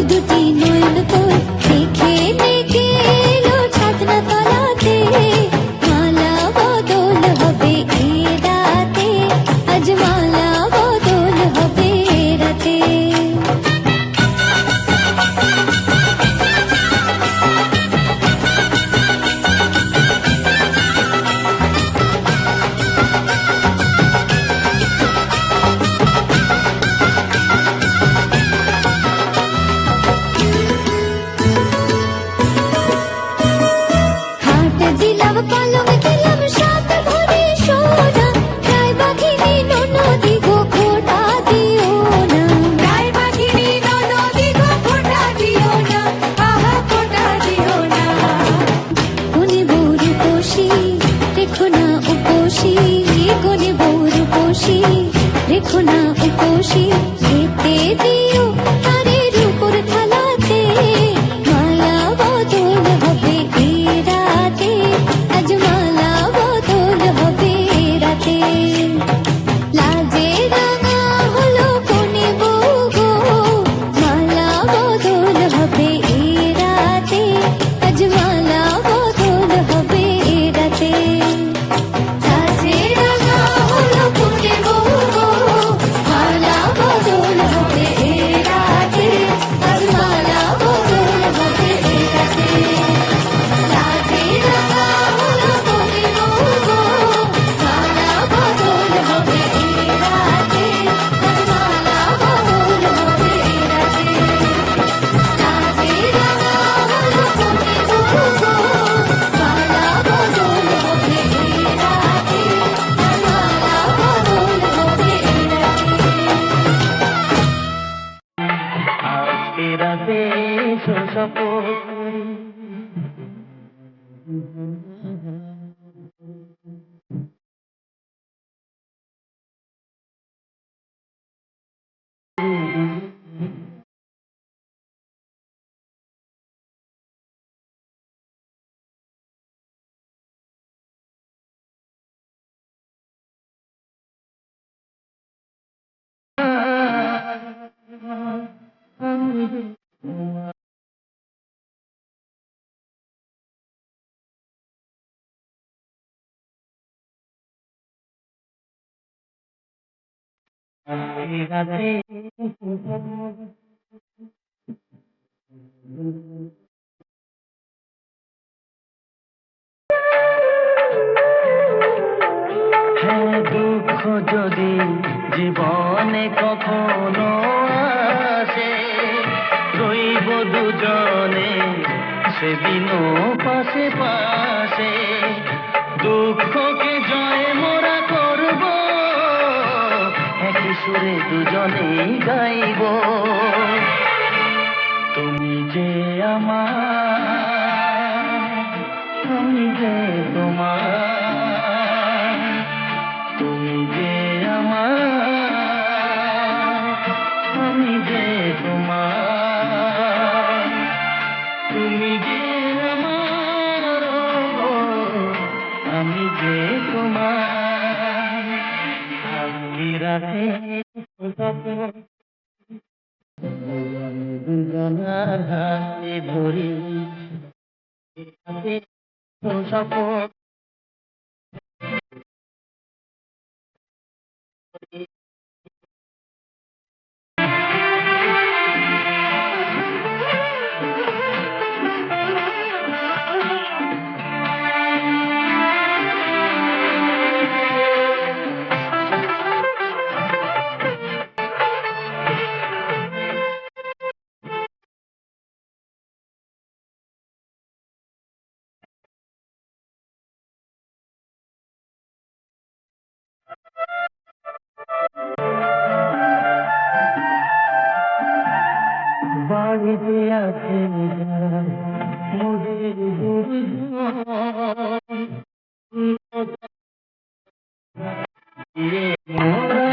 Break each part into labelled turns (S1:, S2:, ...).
S1: দুটি নয়ন তোর দেখে নেকে এলো ছাদনা তলাতে, মালা বদল হবে এ রাতে, আজ মালা বদল হবে এ রাতে। দিলাম পালং দিলাম সাত ভরি সোনা, রায় বাঘিনী ননদি গো খোটা দিও না, রায় বাঘিনী ননদি গো খোটা দিও না, আহা খোটা দিও না। কোনে বউ রূপসী রেখো না উপসী, কোনে বউ রূপসী রেখো না উপসী, খেতে দিও তারে রূপোর থালাতে, মালা বদল হবে এ রাতে, আজ মালা বদল হবে এ রাতে। লাজে রাঙা হলো কোনে বউ গো, মালা বদল হবে এ রাতে, আজ মালা বদল হবে এ রাতে। লাজে রাঙা হলো কোনে বউ গো, মালা বদল হবে এ রাতে, আজ মালা বদল হবে এ রাতে। লাজে রাঙা হলো কোনে বউ গো, মালা বদল হবে এ রাতে, আজ মালা বদল হবে এ রাতে। লাজে রাঙা হলো কোনে বউ গো, মালা বদল হবে এ রাতে, আজ মালা বদল হবে এ রাতে।
S2: আজকে রাতে শপথ রাতে হ্যাঁ, দুঃখ যদি জীবনে কখনো আসে, রইব দুজনে সেদিনও পাশে পাশে। দুঃখকে জয় মোরা করব, একই সুরে দুজনেই গাইব। তুমি যে আমার, আমি যে তোমার, তুমি যে আমার, আমি যে তোমার, তুমি যে আমার, আমি যে তোমার। আমি রাতে দুজনার হাতে ধরি শপথ বাড়িতে আছে যারা মোদের গুরুজন, দিয়ে মোরা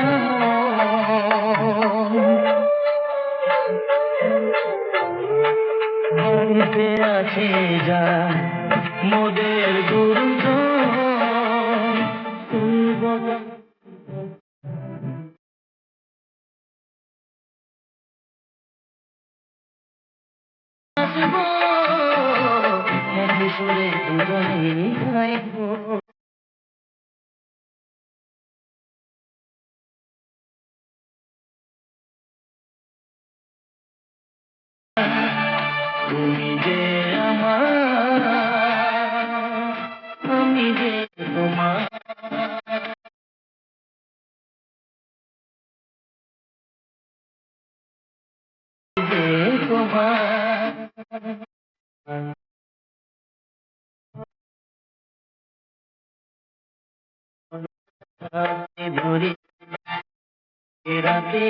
S2: বাড়িতে আছে যারা মোদের গুরুজন, আসবো একই সুরে দুজনেই গাইবো। তুমি যে আমার, আমি যে তোমার, যে তোমার হাতে ধরে রাতে।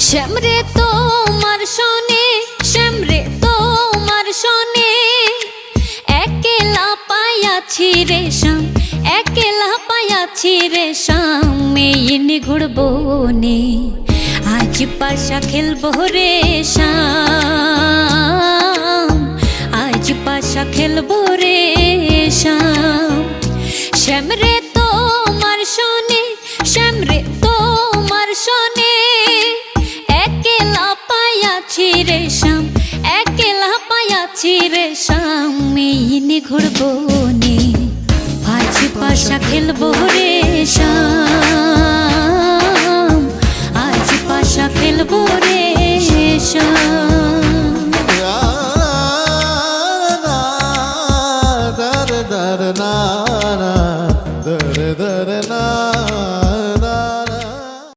S1: শ্যামরে তোমার শোনে, শ্যামরে তোমার শোনে, একলা পাইয়াছি রে শ্যাম, একলা পাইয়াছি রে শ্যাম, এই নিগুড় বনে আজ পাশা খেলবো রে শ্যাম, আজ পাশা খেলবো রে শ্যাম। শ্যামরে তোমার শোনে, শ্যামরে তোমার শোনে, একলা পাইয়াছি রে শ্যাম, একলা পাইয়াছি রে শ্যাম, এই নিগুড় বনে আজ পাশা খেলবো রে শ্যাম।